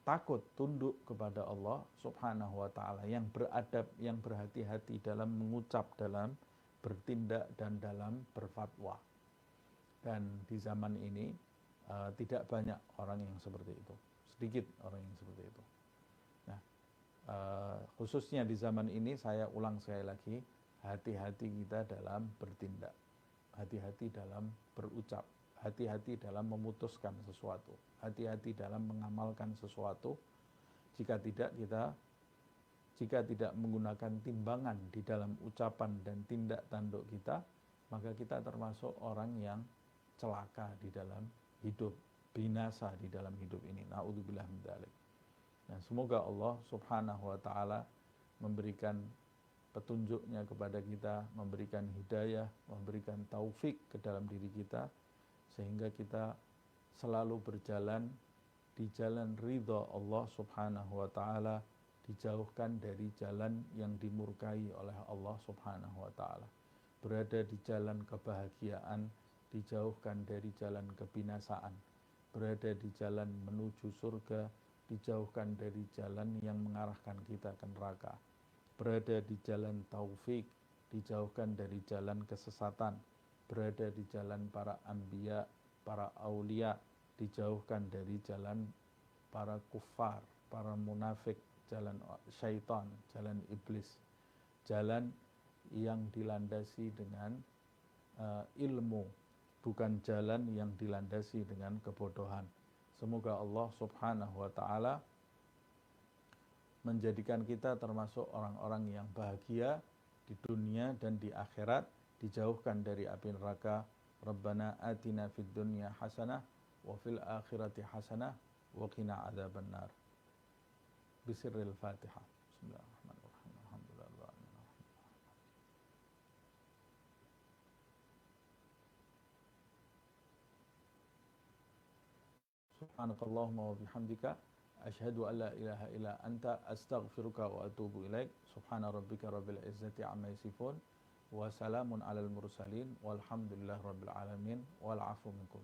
Takut, tunduk kepada Allah Subhanahu wa ta'ala, yang beradab, yang berhati-hati dalam mengucap, dalam bertindak, dan dalam berfatwa. Dan di zaman ini tidak banyak orang yang seperti itu. Sedikit orang yang seperti itu. Nah, khususnya di zaman ini, saya ulang sekali lagi, hati-hati kita dalam bertindak. Hati-hati dalam berucap, hati-hati dalam memutuskan sesuatu, hati-hati dalam mengamalkan sesuatu. Jika tidak menggunakan timbangan di dalam ucapan dan tindak tanduk kita, maka kita termasuk orang yang celaka di dalam hidup, binasa di dalam hidup ini. Na'udzubillah min dzalik. Nah, semoga Allah Subhanahu wa ta'ala memberikan petunjuknya kepada kita, memberikan hidayah, memberikan taufik ke dalam diri kita, sehingga kita selalu berjalan di jalan ridha Allah Subhanahu wa ta'ala, dijauhkan dari jalan yang dimurkai oleh Allah Subhanahu wa ta'ala, berada di jalan kebahagiaan, dijauhkan dari jalan kebinasaan, berada di jalan menuju surga, dijauhkan dari jalan yang mengarahkan kita ke neraka, berada di jalan taufik, dijauhkan dari jalan kesesatan, berada di jalan para anbiya, para aulia, dijauhkan dari jalan para kufar, para munafik, jalan syaitan, jalan iblis, jalan yang dilandasi dengan ilmu, bukan jalan yang dilandasi dengan kebodohan. Semoga Allah Subhanahu wa ta'ala menjadikan kita termasuk orang-orang yang bahagia di dunia dan di akhirat, dijauhkan dari api neraka. Rabbana atina fid dunya hasanah wa fil akhirati hasanah wa qina adzabannar. Bisirril Fatihah. Bismillahirrahmanirrahim. Alhamdulillah. Subhanakallahumma wa bihamdika asyhadu an la ilaha illa anta astaghfiruka wa atubu ilaik. Subhana rabbika rabbil izzati amma yasifun wa salamun alal mursalin walhamdulillahi rabbil alamin wal afu minkum.